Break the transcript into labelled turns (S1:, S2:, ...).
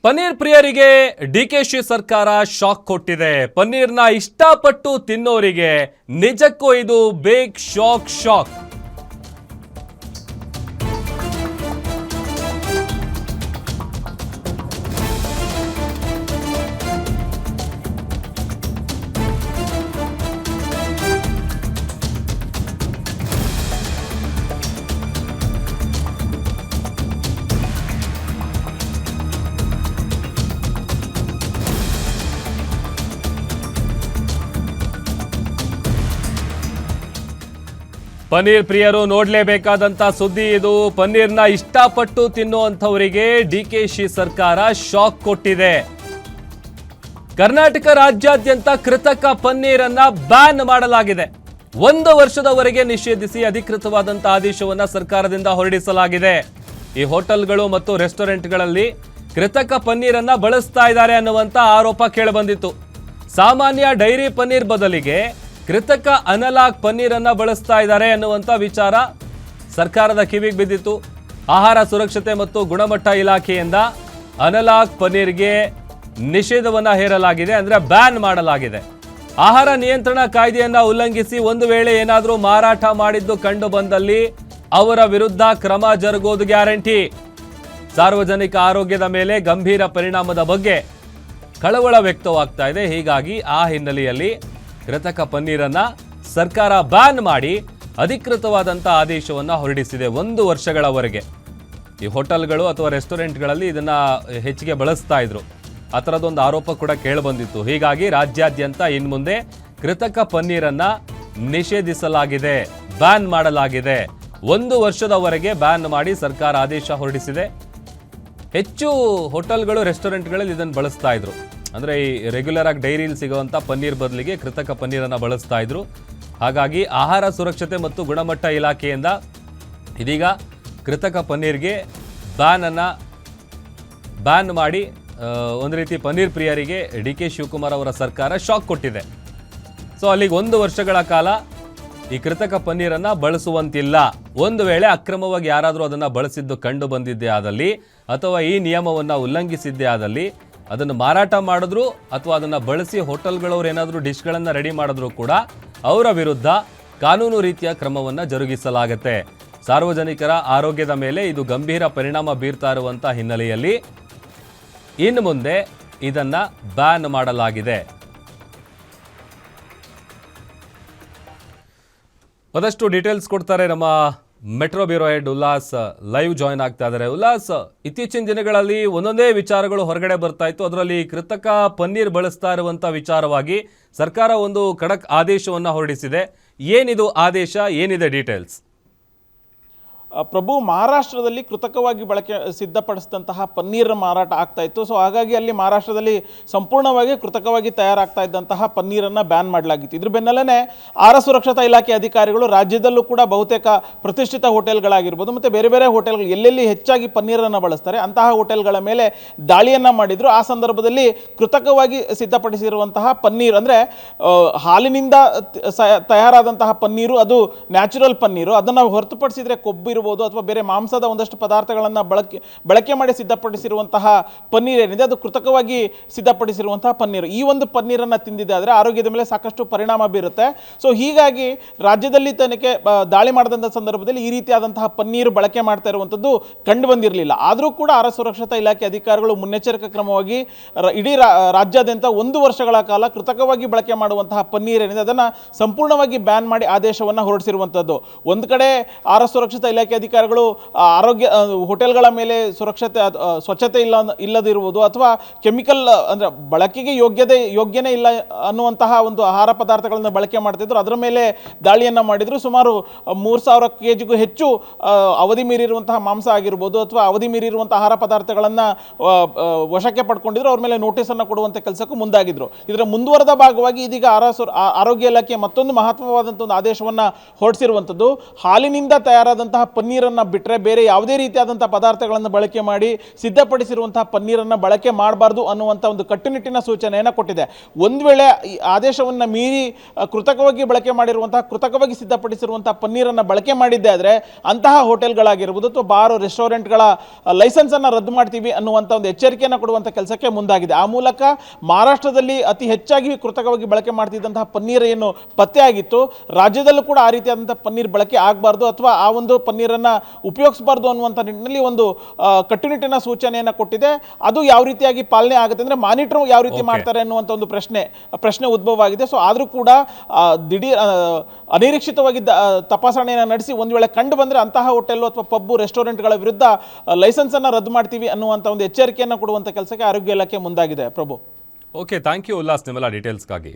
S1: ಪನ್ನೀರ್ ಪ್ರಿಯರಿಗೆ ಡಿಕೆಶಿ ಸರ್ಕಾರ ಶಾಕ್ ಕೊಟ್ಟಿದೆ. ಪನ್ನೀರ್ನ ಇಷ್ಟಪಟ್ಟು ತಿನ್ನೋರಿಗೆ ನಿಜಕ್ಕೂ ಇದು ಬಿಗ್ ಶಾಕ್. ಪನ್ನೀರ್ ಪ್ರಿಯರು ನೋಡಲೇಬೇಕಾದಂತ ಸುದ್ದಿ ಇದು. ಪನ್ನೀರ್ನ ಇಷ್ಟಪಟ್ಟು ತಿನ್ನುವಂಥವರಿಗೆ ಡಿಕೆಶಿ ಸರ್ಕಾರ ಶಾಕ್ ಕೊಟ್ಟಿದೆ. ಕರ್ನಾಟಕ ರಾಜ್ಯಾದ್ಯಂತ ಕೃತಕ ಪನ್ನೀರನ್ನ ಬ್ಯಾನ್ ಮಾಡಲಾಗಿದೆ. 1 ವರ್ಷದವರೆಗೆ ನಿಷೇಧಿಸಿ ಅಧಿಕೃತವಾದಂಥ ಆದೇಶವನ್ನ ಸರ್ಕಾರದಿಂದ ಹೊರಡಿಸಲಾಗಿದೆ. ಈ ಹೋಟೆಲ್ಗಳು ಮತ್ತು ರೆಸ್ಟೋರೆಂಟ್ಗಳಲ್ಲಿ ಕೃತಕ ಪನ್ನೀರನ್ನ ಬಳಸ್ತಾ ಇದ್ದಾರೆ ಅನ್ನುವಂಥ ಆರೋಪ ಕೇಳಿಬಂದಿತ್ತು. ಸಾಮಾನ್ಯ ಡೈರಿ ಪನ್ನೀರ್ ಬದಲಿಗೆ ಕೃತಕ ಅನಲಾಗ್ ಪನ್ನೀರನ್ನ ಬಳಸ್ತಾ ಇದ್ದಾರೆ ಅನ್ನುವಂಥ ವಿಚಾರ ಸರ್ಕಾರದ ಕಿವಿಗೆ ಬಿದ್ದಿತ್ತು. ಆಹಾರ ಸುರಕ್ಷತೆ ಮತ್ತು ಗುಣಮಟ್ಟ ಇಲಾಖೆಯಿಂದ ಅನಲಾಗ್ ಪನ್ನೀರ್ಗೆ ನಿಷೇಧವನ್ನ ಹೇರಲಾಗಿದೆ, ಅಂದ್ರೆ ಬ್ಯಾನ್ ಮಾಡಲಾಗಿದೆ. ಆಹಾರ ನಿಯಂತ್ರಣ ಕಾಯ್ದೆಯನ್ನ ಉಲ್ಲಂಘಿಸಿ ಒಂದು ವೇಳೆ ಏನಾದರೂ ಮಾರಾಟ ಮಾಡಿದ್ದು ಕಂಡು ಬಂದಲ್ಲಿ ಅವರ ವಿರುದ್ಧ ಕ್ರಮ ಜರುಗೋದು ಗ್ಯಾರಂಟಿ. ಸಾರ್ವಜನಿಕ ಆರೋಗ್ಯದ ಮೇಲೆ ಗಂಭೀರ ಪರಿಣಾಮದ ಬಗ್ಗೆ ಕಳವಳ ವ್ಯಕ್ತವಾಗ್ತಾ ಇದೆ. ಹೀಗಾಗಿ ಆ ಹಿನ್ನೆಲೆಯಲ್ಲಿ ಕೃತಕ ಪನ್ನೀರನ್ನ ಸರ್ಕಾರ ಬ್ಯಾನ್ ಮಾಡಿ ಅಧಿಕೃತವಾದಂಥ ಆದೇಶವನ್ನು ಹೊರಡಿಸಿದೆ. 1 ವರ್ಷಗಳವರೆಗೆ ಈ ಹೋಟೆಲ್ಗಳು ಅಥವಾ ರೆಸ್ಟೋರೆಂಟ್ಗಳಲ್ಲಿ ಇದನ್ನ ಹೆಚ್ಚಿಗೆ ಬಳಸ್ತಾ ಇದ್ರು. ಆ ಥರದೊಂದು ಆರೋಪ ಕೂಡ ಕೇಳಿಬಂದಿತ್ತು. ಹೀಗಾಗಿ ರಾಜ್ಯಾದ್ಯಂತ ಇನ್ಮುಂದೆ ಕೃತಕ ಪನ್ನೀರನ್ನ ನಿಷೇಧಿಸಲಾಗಿದೆ, ಬ್ಯಾನ್ ಮಾಡಲಾಗಿದೆ. 1 ವರ್ಷದವರೆಗೆ ಬ್ಯಾನ್ ಮಾಡಿ ಸರ್ಕಾರ ಆದೇಶ ಹೊರಡಿಸಿದೆ. ಹೆಚ್ಚು ಹೋಟೆಲ್ಗಳು ರೆಸ್ಟೋರೆಂಟ್ಗಳಲ್ಲಿ ಇದನ್ನು ಬಳಸ್ತಾ ಇದ್ರು. ಅಂದರೆ ಈ ರೆಗ್ಯುಲರ್ ಆಗಿ ಡೈರಿಲಿ ಸಿಗುವಂಥ ಪನ್ನೀರ್ ಬದಲಿಗೆ ಕೃತಕ ಪನ್ನೀರನ್ನು ಬಳಸ್ತಾ ಇದ್ರು. ಹಾಗಾಗಿ ಆಹಾರ ಸುರಕ್ಷತೆ ಮತ್ತು ಗುಣಮಟ್ಟ ಇಲಾಖೆಯಿಂದ ಇದೀಗ ಕೃತಕ ಪನ್ನೀರ್ಗೆ ಬ್ಯಾನ್ ಮಾಡಿ ಒಂದು ರೀತಿ ಪನ್ನೀರ್ ಪ್ರಿಯರಿಗೆ ಡಿ.ಕೆ. ಶಿವಕುಮಾರ್ ಅವರ ಸರ್ಕಾರ ಶಾಕ್ ಕೊಟ್ಟಿದೆ. ಸೊ ಅಲ್ಲಿಗೆ 1 ವರ್ಷಗಳ ಕಾಲ ಈ ಕೃತಕ ಪನ್ನೀರನ್ನು ಬಳಸುವಂತಿಲ್ಲ. ಒಂದು ವೇಳೆ ಅಕ್ರಮವಾಗಿ ಯಾರಾದರೂ ಅದನ್ನು ಬಳಸಿದ್ದು ಕಂಡು ಬಂದಿದ್ದೇ ಆದಲ್ಲಿ ಅಥವಾ ಈ ನಿಯಮವನ್ನು ಉಲ್ಲಂಘಿಸಿದ್ದೇ ಆದಲ್ಲಿ ಅದನ್ನು ಮಾರಾಟ ಮಾಡಿದ್ರು ಅಥವಾ ಅದನ್ನು ಬಳಸಿ ಹೋಟೆಲ್ಗಳವ್ರು ಏನಾದರೂ ಡಿಶ್ಗಳನ್ನು ರೆಡಿ ಮಾಡಿದ್ರು ಕೂಡ ಅವರ ವಿರುದ್ಧ ಕಾನೂನು ರೀತಿಯ ಕ್ರಮವನ್ನು ಜರುಗಿಸಲಾಗುತ್ತೆ. ಸಾರ್ವಜನಿಕರ ಆರೋಗ್ಯದ ಮೇಲೆ ಇದು ಗಂಭೀರ ಪರಿಣಾಮ ಬೀರ್ತಾ ಇರುವಂಥ ಹಿನ್ನೆಲೆಯಲ್ಲಿ ಇನ್ನು ಮುಂದೆ ಇದನ್ನು ಬ್ಯಾನ್ ಮಾಡಲಾಗಿದೆ. ಮತ್ತಷ್ಟು ಡೀಟೇಲ್ಸ್ ಕೊಡ್ತಾರೆ ನಮ್ಮ metro bureau head Ullas live join ಆಗ್ತಾ ಇದ್ದಾರೆ. ಉಲ್ಲಾಸ್, ಇತ್ತೀಚಿನ ದಿನಗಳಲ್ಲಿ ಒಂದೊಂದೇ ವಿಚಾರಗಳು ಹೊರಗಡೆ ಬರ್ತಾ ಇತ್ತು. ಅದರಲ್ಲಿ ಕೃತಕ ಪನ್ನೀರ್ ಬಳಸ್ತಾ ಇರುವಂಥ ವಿಚಾರವಾಗಿ ಸರ್ಕಾರ ಒಂದು ಖಡಕ್ ಆದೇಶವನ್ನು ಹೊರಡಿಸಿದೆ. ಏನಿದು ಆದೇಶ, ಏನಿದೆ ಡೀಟೇಲ್ಸ್?
S2: ಪ್ರಭು, ಮಹಾರಾಷ್ಟ್ರದಲ್ಲಿ ಕೃತಕವಾಗಿ ಸಿದ್ಧಪಡಿಸಿದಂತಹ ಪನ್ನೀರ್ ಮಾರಾಟ ಆಗ್ತಾ ಇತ್ತು. ಸೊ ಹಾಗಾಗಿ ಅಲ್ಲಿ ಮಹಾರಾಷ್ಟ್ರದಲ್ಲಿ ಸಂಪೂರ್ಣವಾಗಿ ಕೃತಕವಾಗಿ ತಯಾರಾಗ್ತಾ ಇದ್ದಂತಹ ಪನ್ನೀರನ್ನು ಬ್ಯಾನ್ ಮಾಡಲಾಗಿತ್ತು. ಇದ್ರ ಬೆನ್ನಲ್ಲೇ ಆಹಾರ ಸುರಕ್ಷತಾ ಇಲಾಖೆ ಅಧಿಕಾರಿಗಳು ರಾಜ್ಯದಲ್ಲೂ ಕೂಡ ಬಹುತೇಕ ಪ್ರತಿಷ್ಠಿತ ಹೋಟೆಲ್ಗಳಾಗಿರ್ಬೋದು ಮತ್ತು ಬೇರೆ ಬೇರೆ ಹೋಟೆಲ್ಗಳು ಎಲ್ಲೆಲ್ಲಿ ಹೆಚ್ಚಾಗಿ ಪನ್ನೀರನ್ನು ಬಳಸ್ತಾರೆ ಅಂತಹ ಹೋಟೆಲ್ಗಳ ಮೇಲೆ ದಾಳಿಯನ್ನು ಮಾಡಿದರು. ಆ ಸಂದರ್ಭದಲ್ಲಿ ಕೃತಕವಾಗಿ ಸಿದ್ಧಪಡಿಸಿರುವಂತಹ ಪನ್ನೀರ್ ಅಂದರೆ ಹಾಲಿನಿಂದ ತಯಾರಾದಂತಹ ಪನ್ನೀರು, ಅದು ನ್ಯಾಚುರಲ್ ಪನ್ನೀರು, ಅದನ್ನು ಹೊರತುಪಡಿಸಿದರೆ ಕೊಬ್ಬು ಇರಬಹುದು ಅಥವಾ ಬೇರೆ ಮಾಂಸದ ಒಂದಷ್ಟು ಪದಾರ್ಥಗಳನ್ನು ಬಳಕೆ ಮಾಡಿ ಸಿದ್ಧಪಡಿಸಿರುವಂತಹ ಪನ್ನೀರ್ ಏನಿದೆ ಅದು ಕೃತಕವಾಗಿ ಸಿದ್ಧಪಡಿಸಿರುವಂತಹ ಪನ್ನೀರು. ಈ ಒಂದು ಪನ್ನೀರನ್ನು ತಿಂದಿದೆ ಆದರೆ ಆರೋಗ್ಯದ ಮೇಲೆ ಸಾಕಷ್ಟು ಪರಿಣಾಮ ಬೀರುತ್ತೆ. ಸೊ ಹೀಗಾಗಿ ರಾಜ್ಯದಲ್ಲಿ ತನಗೆ ದಾಳಿ ಮಾಡಿದಂಥ ಸಂದರ್ಭದಲ್ಲಿ ಈ ರೀತಿಯಾದಂತಹ ಪನ್ನೀರು ಬಳಕೆ ಮಾಡ್ತಾ ಇರುವಂಥದ್ದು ಕಂಡು ಬಂದಿರಲಿಲ್ಲ. ಆದರೂ ಕೂಡ ಆಹಾರ ಸುರಕ್ಷತಾ ಇಲಾಖೆ ಅಧಿಕಾರಿಗಳು ಮುನ್ನೆಚ್ಚರಿಕಾ ಕ್ರಮವಾಗಿ ಇಡೀ ರಾಜ್ಯಾದ್ಯಂತ 1 ವರ್ಷಗಳ ಕಾಲ ಕೃತಕವಾಗಿ ಬಳಕೆ ಮಾಡುವಂತಹ ಪನ್ನೀರ್ ಏನಿದೆ ಅದನ್ನು ಸಂಪೂರ್ಣವಾಗಿ ಬ್ಯಾನ್ ಮಾಡಿ ಆದೇಶವನ್ನು ಹೊರಡಿಸಿರುವಂಥದ್ದು. ಒಂದು ಕಡೆ ಆಹಾರ ಸುರಕ್ಷತಾ ಇಲಾಖೆ ಅಧಿಕಾರಿಗಳು ಆರೋಗ್ಯ ಹೋಟೆಲ್ಗಳ ಮೇಲೆ ಸ್ವಚ್ಛತೆ ಇಲ್ಲದಿರುವುದು ಅಥವಾ ಕೆಮಿಕಲ್ ಅಂದರೆ ಬಳಕೆಗೆ ಯೋಗ್ಯನೇ ಇಲ್ಲ ಅನ್ನುವಂತಹ ಒಂದು ಆಹಾರ ಪದಾರ್ಥಗಳನ್ನು ಬಳಕೆ ಮಾಡ್ತಿದ್ರು. ಅದರ ಮೇಲೆ ದಾಳಿಯನ್ನು ಮಾಡಿದ್ರು. ಸುಮಾರು 3000 kgಗೂ ಹೆಚ್ಚು ಅವಧಿ ಮೀರಿರುವಂತಹ ಮಾಂಸ ಆಗಿರ್ಬೋದು ಅಥವಾ ಅವಧಿ ಮೀರಿರುವಂತಹ ಆಹಾರ ಪದಾರ್ಥಗಳನ್ನು ವಶಕ್ಕೆ ಪಡ್ಕೊಂಡಿದ್ರು. ಅವ್ರ ಮೇಲೆ ನೋಟಿಸನ್ನು ಕೊಡುವಂಥ ಕೆಲಸಕ್ಕೂ ಮುಂದಾಗಿದ್ರು. ಇದರ ಮುಂದುವರೆದ ಭಾಗವಾಗಿ ಇದೀಗ ಆರೋಗ್ಯ ಇಲಾಖೆ ಮತ್ತೊಂದು ಮಹತ್ವವಾದಂಥ ಒಂದು ಆದೇಶವನ್ನು ಹೊರಡಿಸಿರುವಂಥದ್ದು. ಹಾಲಿನಿಂದ ತಯಾರಾದಂತಹ ಪನ್ನೀರನ್ನು ಬಿಟ್ಟರೆ ಬೇರೆ ಯಾವುದೇ ರೀತಿಯಾದಂಥ ಪದಾರ್ಥಗಳನ್ನು ಬಳಕೆ ಮಾಡಿ ಸಿದ್ಧಪಡಿಸಿರುವಂತಹ ಪನ್ನೀರನ್ನು ಬಳಕೆ ಮಾಡಬಾರ್ದು ಅನ್ನುವಂಥ ಒಂದು ಕಟ್ಟುನಿಟ್ಟಿನ ಸೂಚನೆಯನ್ನು ಕೊಟ್ಟಿದೆ. ಒಂದು ವೇಳೆ ಈ ಆದೇಶವನ್ನು ಮೀರಿ ಕೃತಕವಾಗಿ ಬಳಕೆ ಮಾಡಿರುವಂತಹ, ಕೃತಕವಾಗಿ ಸಿದ್ಧಪಡಿಸಿರುವಂತಹ ಪನ್ನೀರನ್ನು ಬಳಕೆ ಮಾಡಿದ್ದೆ ಆದರೆ ಅಂತಹ ಹೋಟೆಲ್ಗಳಾಗಿರ್ಬೋದು ಅಥವಾ ಬಾರ್ ರೆಸ್ಟೋರೆಂಟ್ಗಳ ಲೈಸೆನ್ಸನ್ನು ರದ್ದು ಮಾಡ್ತೀವಿ ಅನ್ನುವಂಥ ಒಂದು ಎಚ್ಚರಿಕೆಯನ್ನು ಕೊಡುವಂಥ ಕೆಲಸಕ್ಕೆ ಮುಂದಾಗಿದೆ. ಆ ಮೂಲಕ ಮಹಾರಾಷ್ಟ್ರದಲ್ಲಿ ಅತಿ ಹೆಚ್ಚಾಗಿ ಕೃತಕವಾಗಿ ಬಳಕೆ ಮಾಡ್ತಿದ್ದಂತಹ ಪನ್ನೀರ್ ಏನು ಪತ್ತೆ ಆಗಿತ್ತು, ರಾಜ್ಯದಲ್ಲೂ ಕೂಡ ಆ ರೀತಿಯಾದಂಥ ಪನ್ನೀರ್ ಬಳಕೆ ಆಗಬಾರ್ದು ಅಥವಾ ಆ ಒಂದು ಪನ್ನೀರನ್ನು ಉಪಯೋಗಿಸಬಾರ್ದು ಅನ್ನುವಂಥ ನಿಟ್ಟಿನಲ್ಲಿ ಒಂದು ಕಟ್ಟುನಿಟ್ಟಿನ ಸೂಚನೆಯನ್ನು ಕೊಟ್ಟಿದೆ. ಅದು ಯಾವ ರೀತಿಯಾಗಿ ಪಾಲನೆ ಆಗುತ್ತೆ ಅಂದರೆ ಮಾನಿಟರ್ ಯಾವ ರೀತಿ ಮಾಡ್ತಾರೆ ಅನ್ನುವಂಥ ಒಂದು ಪ್ರಶ್ನೆ ಉದ್ಭವ ಆಗಿದೆ. ಸೊ ಆದರೂ ಕೂಡ ದಿಢೀರ್ ಅನಿರೀಕ್ಷಿತವಾಗಿ ತಪಾಸಣೆಯನ್ನು ನಡೆಸಿ ಒಂದು ವೇಳೆ ಕಂಡು ಬಂದರೆ ಅಂತಹ ಹೋಟೆಲ್ ಅಥವಾ ಪಬ್ಬು ರೆಸ್ಟೋರೆಂಟ್ಗಳ ವಿರುದ್ಧ ಲೈಸೆನ್ಸನ್ನು ರದ್ದು ಮಾಡ್ತೀವಿ ಅನ್ನುವಂಥ ಒಂದು ಎಚ್ಚರಿಕೆಯನ್ನು ಕೊಡುವಂಥ ಕೆಲಸಕ್ಕೆ ಆರೋಗ್ಯ ಇಲಾಖೆ ಮುಂದಾಗಿದೆ. ಪ್ರಭು,
S1: ಓಕೆ, ಥ್ಯಾಂಕ್ ಯು ಉಲ್ಲಾಸ್ ನಿಮ್ಮೆಲ್ಲ ಡೀಟೇಲ್ಸ್ಗಾಗಿ.